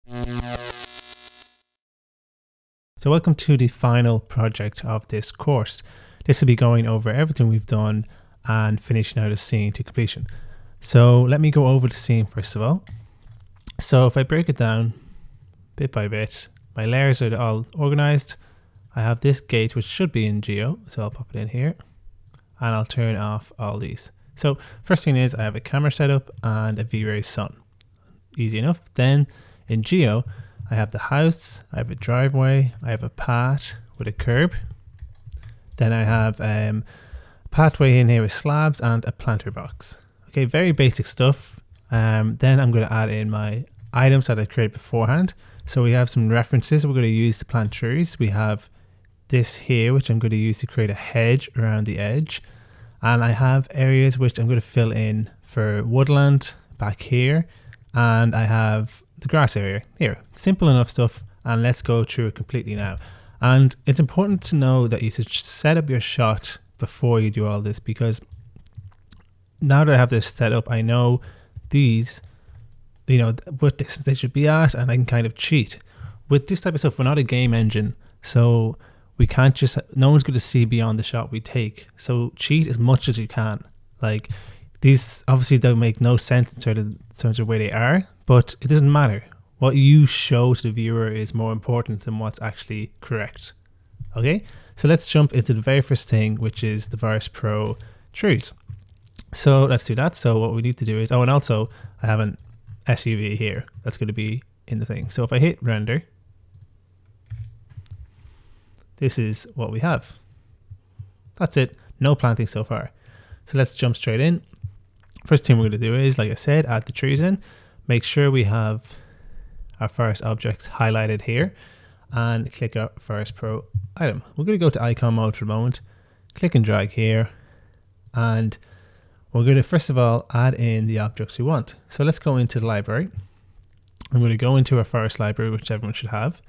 So welcome to the final project of this course. This will be going over everything we've done and finishing out a scene to completion. So let me go over the scene first of all. So if I break it down bit by bit, my layers are all organized. I have this gate which should be in Geo, so I'll pop it in here and I'll turn off all these. So first thing is I have a camera setup and a V-Ray sun. Easy enough. Then in Geo, I have the house, I have a driveway, I have a path with a curb. Then I have a pathway in here with slabs and a planter box. Okay, very basic stuff. Then I'm going to add in my items that I created beforehand. So we have some references we're going to use to plant trees. We have this here, which I'm going to use to create a hedge around the edge. And I have areas which I'm going to fill in for woodland back here. And I have the grass area here. Simple enough stuff, and let's go through it completely now. And it's important to know that you should set up your shot before you do all this, because now that I have this set up, I know these, what distance they should be at, and I can kind of cheat. With this type of stuff, we're not a game engine, so we can't just, no one's going to see beyond the shot we take. So cheat as much as you can. Like, these obviously don't make no sense in terms of where they are, but it doesn't matter. What you show to the viewer is more important than what's actually correct. Okay, so let's jump into the very first thing, which is the Virus Pro trees. So let's do that. So what we need to do is, and also I have an SUV here that's going to be in the thing. So if I hit render, this is what we have. That's it. No planting so far. So let's jump straight in. First thing we're going to do is, like I said, add the trees in. Make sure we have our Forest objects highlighted here and click our Forest Pro item. We're going to go to icon mode for the moment. Click and drag here. And we're going to first of all add in the objects we want. So let's go into the library. I'm going to go into our Forest library, which everyone should have.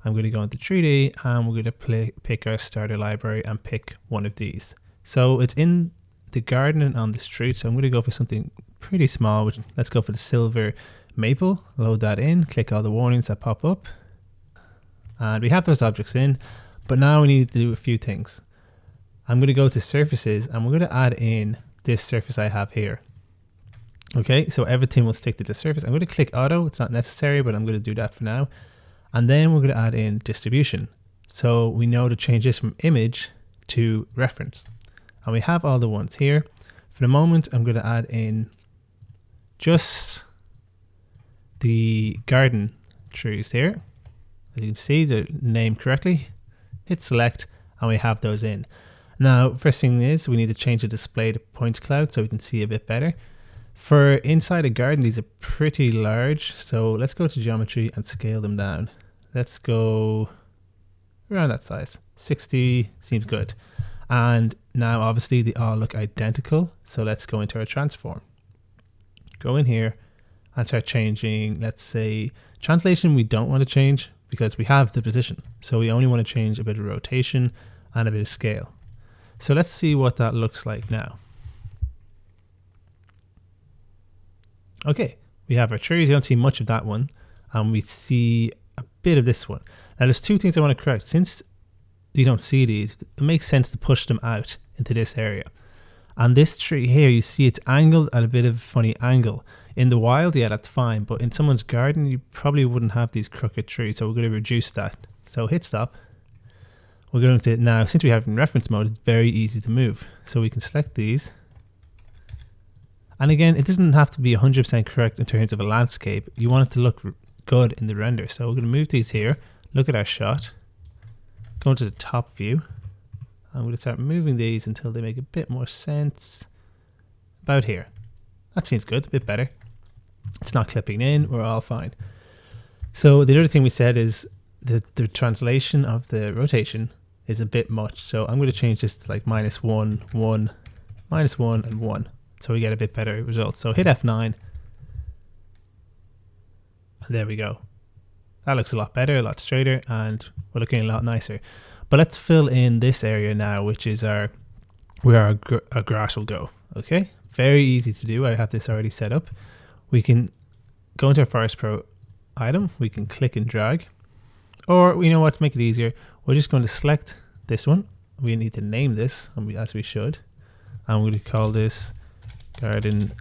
I'm going to go into 3D and we're going to pick our starter library and pick one of these. So it's in the garden and on the street, so I'm going to go for something pretty small, which let's go for the silver maple. Load that in, click all the warnings that pop up, and we have those objects in. But now we need to do a few things. I'm going to go to surfaces and we're going to add in this surface I have here. Okay, so everything will stick to the surface. I'm going to click auto. It's not necessary, but I'm going to do that for now. And then we're going to add in distribution, so we know to change this from image to reference. And we have all the ones here. For the moment, I'm going to add in just the garden trees here. As you can see, they're named correctly. Hit select, and we have those in. Now, first thing is we need to change the display to point cloud so we can see a bit better. For inside a garden, these are pretty large. So let's go to geometry and scale them down. Let's go around that size. 60 seems good. And now obviously they all look identical. So let's go into our transform. Go in here and start changing, let's say, translation we don't want to change because we have the position. So we only want to change a bit of rotation and a bit of scale. So let's see what that looks like now. Okay, we have our trees. You don't see much of that one. And we see a bit of this one. Now there's two things I want to correct. Since you don't see these, it makes sense to push them out into this area. And this tree here, you see it's angled at a bit of a funny angle. In the wild, yeah, that's fine. But in someone's garden, you probably wouldn't have these crooked trees. So we're going to reduce that. So hit stop. We're going to, now, since we have in reference mode, it's very easy to move. So we can select these. And again, it doesn't have to be 100% correct in terms of a landscape. You want it to look good in the render. So we're going to move these here. Look at our shot. Go into the top view. I'm going to start moving these until they make a bit more sense. About here. That seems good, a bit better. It's not clipping in, we're all fine. So the other thing we said is the translation of the rotation is a bit much. So I'm going to change this to like -1, 1, -1, and 1. So we get a bit better results. So hit F9. And there we go. That looks a lot better, a lot straighter, and we're looking a lot nicer. But let's fill in this area now, which is where our grass will go. Okay, very easy to do. I have this already set up. We can go into our Forest Pro item, we can click and drag. Or you know what, to make it easier, we're just going to select this one. We need to name this, and as we should. And we're going to call this garden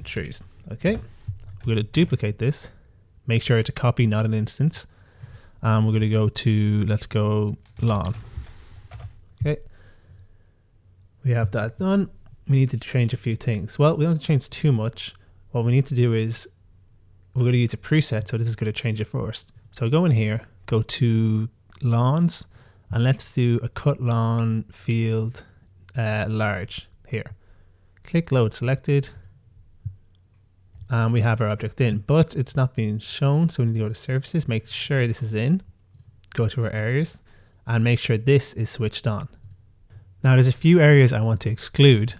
trees. Okay, we're going to duplicate this. Make sure it's a copy, not an instance. And we're going to go to, let's go lawn. Okay, we have that done. We need to change a few things. Well, we don't have to change too much. What we need to do is we're going to use a preset, so this is going to change it first. So go in here, go to lawns, and let's do a cut lawn field large here. Click load selected, and we have our object in, but it's not being shown, so we need to go to surfaces, make sure this is in, go to our areas, and make sure this is switched on. Now there's a few areas I want to exclude,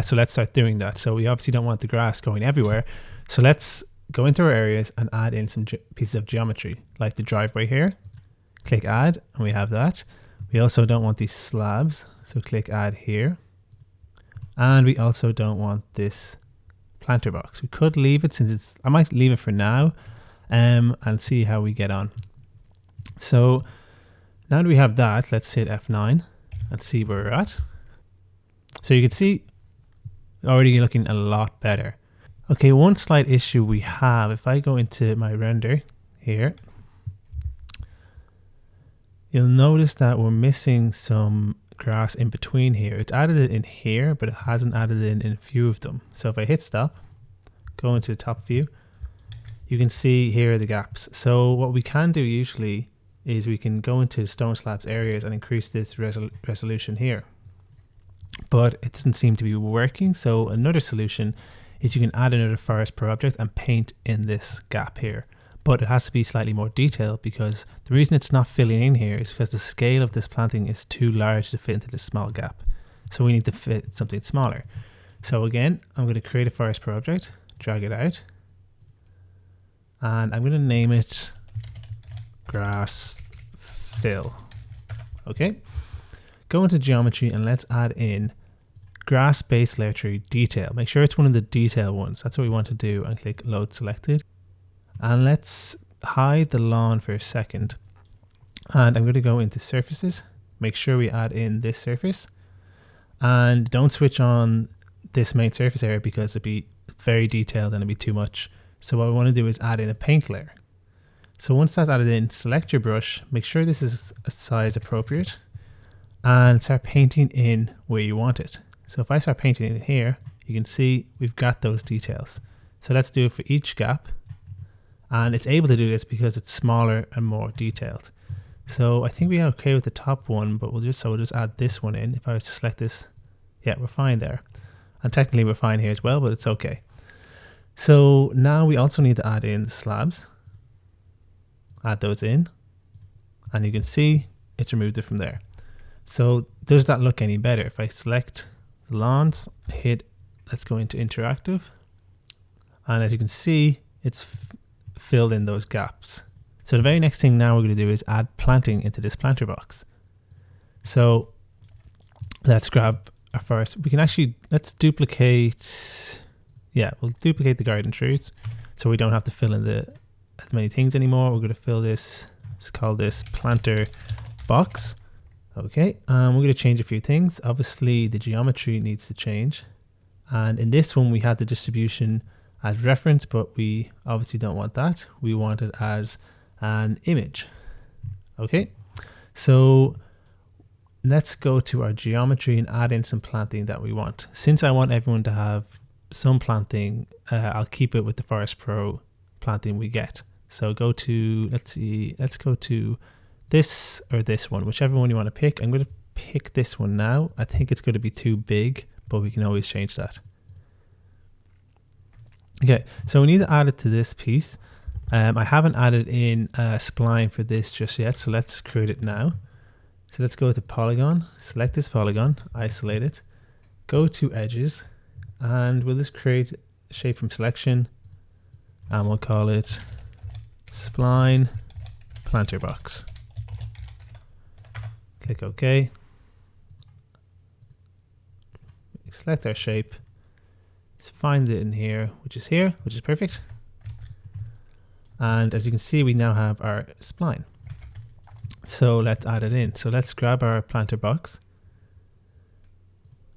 so let's start doing that. So we obviously don't want the grass going everywhere, so let's go into our areas and add in some pieces of geometry, like the driveway here. Click add, and we have that. We also don't want these slabs, so click add here. And we also don't want this planter box. We could leave it, since it's, I might leave it for now, and see how we get on. So now that we have that, let's hit F9 and see where we're at. So you can see already looking a lot better. Okay, one slight issue we have, if I go into my render here, you'll notice that we're missing some grass in between here. It's added it in here, but it hasn't added it in a few of them. So if I hit stop, go into the top view, you can see here are the gaps. So what we can do usually is we can go into stone slabs areas and increase this resolution here. But it doesn't seem to be working. So another solution is you can add another forest per object and paint in this gap here. But it has to be slightly more detailed, because the reason it's not filling in here is because the scale of this planting is too large to fit into this small gap. So we need to fit something smaller. So again, I'm going to create a forest per object, drag it out, and I'm going to name it grass fill. Okay, go into geometry and let's add in grass base layer tree detail. Make sure it's one of the detail ones. That's what we want to do, and click load selected. And let's hide the lawn for a second. And I'm going to go into surfaces. Make sure we add in this surface. And don't switch on this main surface area, because it'd be very detailed and it'd be too much. So what we want to do is add in a paint layer. So once that's added in, select your brush, make sure this is a size appropriate, and start painting in where you want it. So if I start painting in here, you can see we've got those details. So let's do it for each gap. And it's able to do this because it's smaller and more detailed. So I think we are okay with the top one, but we'll just add this one in. If I was to select this, yeah, we're fine there. And technically we're fine here as well, but it's okay. So now we also need to add in the slabs. Add those in, and you can see it's removed it from there. So does that look any better? If I select the lawns, hit, let's go into interactive, and as you can see, it's filled in those gaps. So the very next thing now we're going to do is add planting into this planter box. So let's grab our first, we can actually, let's duplicate, yeah, we'll duplicate the garden trees so we don't have to fill in as many things anymore. We're going to fill this, let's call this planter box. Okay, we're going to change a few things. Obviously the geometry needs to change, and in this one we had the distribution as reference, but we obviously don't want that. We want it as an image. Okay, so let's go to our geometry and add in some planting that we want. Since I want everyone to have some planting, I'll keep it with the Forest Pro planting we get. So go to, let's go to this or this one, whichever one you want to pick. I'm going to pick this one now. I think it's going to be too big, but we can always change that. Okay, so we need to add it to this piece. I haven't added in a spline for this just yet, so let's create it now. So let's go to polygon, select this polygon, isolate it, go to edges, and we'll just create a shape from selection, and we'll call it spline planter box. Click OK. Select our shape. Let's find it in here, which is perfect. And as you can see, we now have our spline. So let's add it in. So let's grab our planter box,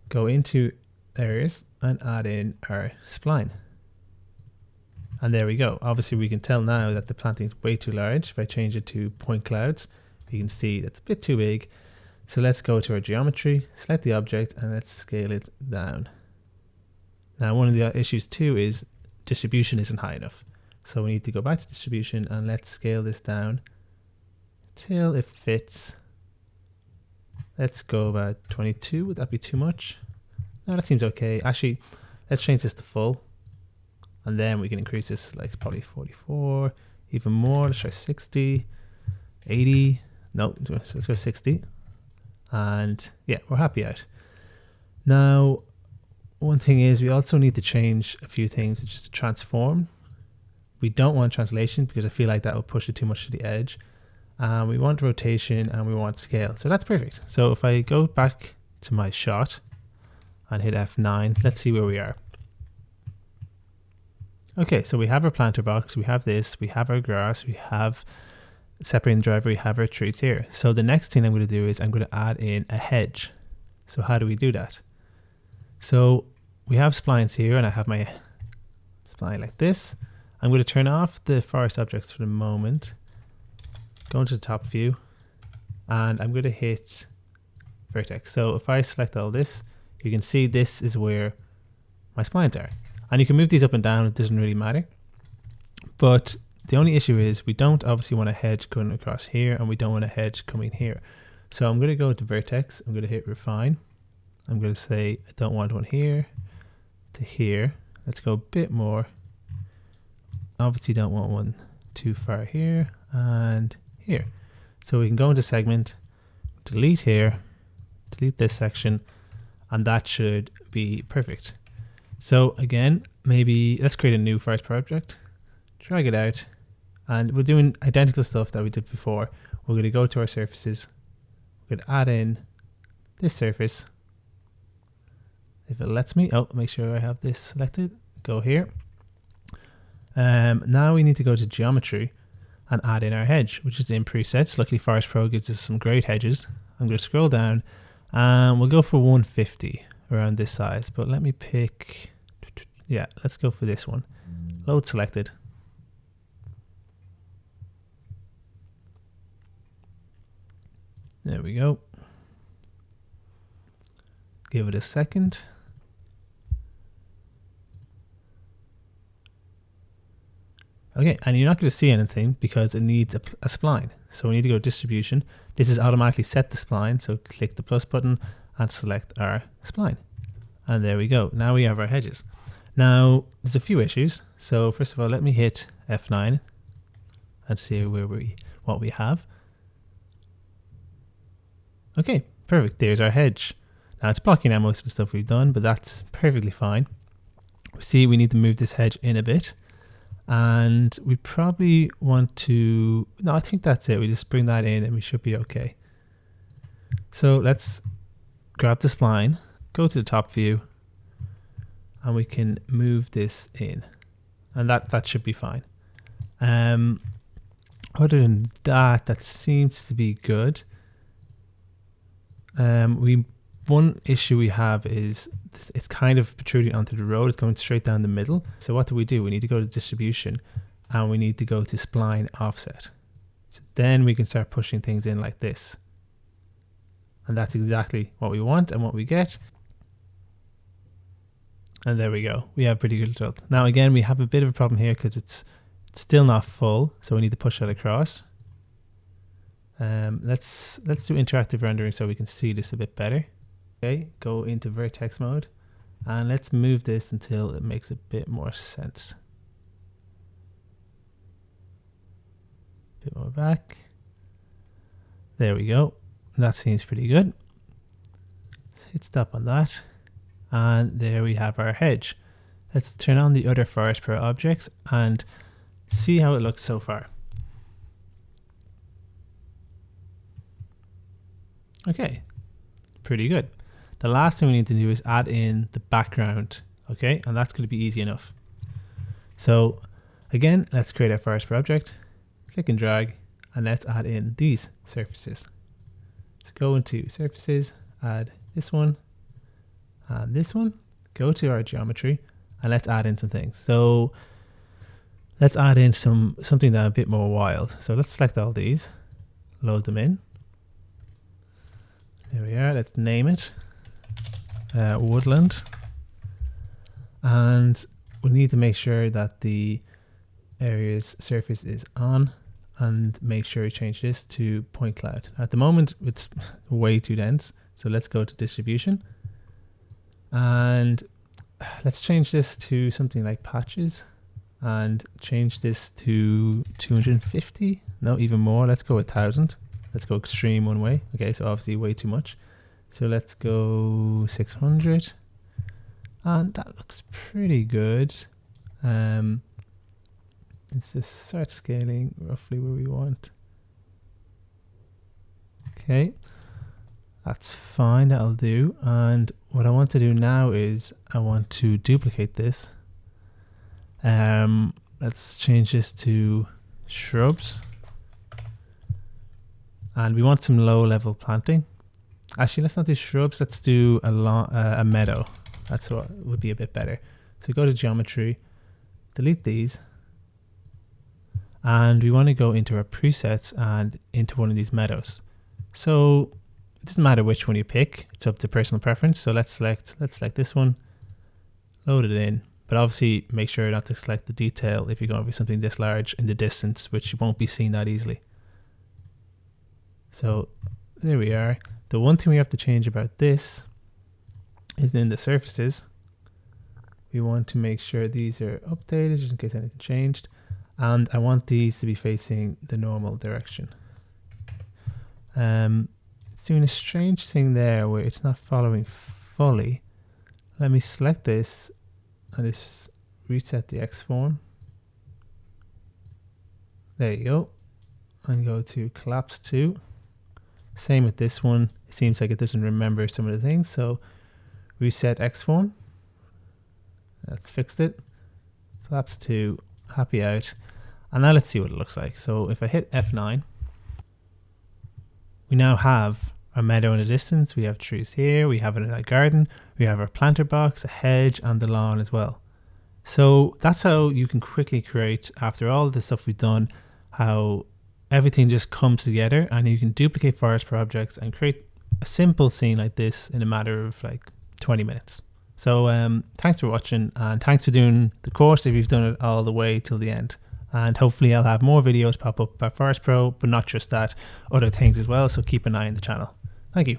go into areas and add in our spline. And there we go. Obviously we can tell now that the planting is way too large. If I change it to point clouds, you can see that's a bit too big. So let's go to our geometry, select the object, and let's scale it down. Now one of the issues too is distribution isn't high enough. So we need to go back to distribution and let's scale this down till it fits. Let's go about 22. Would that be too much? No, that seems okay. Actually, let's change this to full. And then we can increase this like probably 44, even more. Let's try 60, 80. No, let's go 60. And yeah, we're happy out. Now, one thing is we also need to change a few things, which is to transform. We don't want translation because I feel like that will push it too much to the edge. We want rotation and we want scale. So that's perfect. So if I go back to my shot and hit F9, let's see where we are. Okay, so we have our planter box, we have this, we have our grass, we have separating the driveway, we have our trees here. So the next thing I'm going to do is I'm going to add in a hedge. So how do we do that? So we have splines here and I have my spline like this. I'm going to turn off the forest objects for the moment, go into the top view, and I'm going to hit vertex. So if I select all this, you can see this is where my splines are. And you can move these up and down, it doesn't really matter. But the only issue is we don't obviously want a hedge going across here and we don't want a hedge coming here. So I'm going to go to vertex, I'm going to hit refine. I'm going to say I don't want one here to here. Let's go a bit more. Obviously don't want one too far here and here. So we can go into segment, delete here, delete this section, and that should be perfect. So again, maybe let's create a new forest project, drag it out, and we're doing identical stuff that we did before. We're going to go to our surfaces, we're going to add in this surface. If it lets me, oh, make sure I have this selected, go here. Now we need to go to geometry and add in our hedge, which is in presets. Luckily Forest Pro gives us some great hedges. I'm going to scroll down and we'll go for 150 around this size, but let me pick, yeah, let's go for this one. Load selected. There we go. Give it a second. Okay, and you're not going to see anything because it needs a spline. So we need to go to distribution. This is automatically set the spline, so click the plus button and select our spline. And there we go. Now we have our hedges. Now there's a few issues. So first of all, let me hit F9 and see what we have. Okay, perfect. There's our hedge. Now it's blocking out most of the stuff we've done, but that's perfectly fine. See, we need to move this hedge in a bit. And we probably want to, no, I think that's it. We just bring that in and we should be okay. So let's grab the spline, go to the top view, and we can move this in. And that should be fine. Other than that, that seems to be good. One issue we have is it's kind of protruding onto the road. It's going straight down the middle. So what do? We need to go to distribution and we need to go to spline offset. So then we can start pushing things in like this. And that's exactly what we want and what we get. And there we go. We have a pretty good result. Now again, we have a bit of a problem here because it's still not full. So we need to push that across. Let's do interactive rendering so we can see this a bit better. Okay, go into vertex mode and let's move this until it makes a bit more sense. Bit more back. There we go. That seems pretty good. Let's hit stop on that. And there we have our hedge. Let's turn on the other Forest Pro objects and see how it looks so far. Okay, pretty good. The last thing we need to do is add in the background, okay? And that's going to be easy enough. So Again, let's create our forest pro object, click and drag, and let's add in these surfaces. Let's go into surfaces, add this one and this one, go to our geometry, and let's add in some things. So let's add in something that's a bit more wild. So let's select all these, load them in. There we are. Let's name it woodland, and we need to make sure that the area's surface is on, and make sure we change this to point cloud. At the moment it's way too dense, so let's go to distribution and let's change this to something like patches and change this to 250. No, even more. Let's go 1000. Let's go extreme one way. Okay, so obviously way too much. So let's go 600, and that looks pretty good. Let's just start scaling roughly where we want. Okay, that's fine, that'll do. And what I want to do now is I want to duplicate this. Let's change this to shrubs, and we want some low level planting. Actually, let's not do shrubs, let's do a meadow. That's what would be a bit better. So go to geometry, delete these, and we want to go into our presets and into one of these meadows. So it doesn't matter which one you pick, it's up to personal preference. So let's select this one, load it in, but obviously make sure not to select the detail if you're going to be something this large in the distance, which won't be seen that easily. So there we are. The one thing we have to change about this is in the surfaces. We want to make sure these are updated just in case anything changed. And I want these to be facing the normal direction. It's doing a strange thing there where it's not following fully. Let me select this and just reset the X form. There you go. And go to collapse 2. Same with this one. It seems like it doesn't remember some of the things. So reset X form. That's fixed it. Collapse 2. Happy out. And now let's see what it looks like. So if I hit F9, we now have our meadow in the distance. We have trees here. We have it in a garden. We have our planter box, a hedge, and the lawn as well. So that's how you can quickly create, after all the stuff we've done, how everything just comes together, and you can duplicate forest pro objects and create a simple scene like this in a matter of like 20 minutes. So thanks for watching, and thanks for doing the course if you've done it all the way till the end. And hopefully I'll have more videos pop up about Forest Pro, but not just that, other things as well. So keep an eye on the channel. Thank you.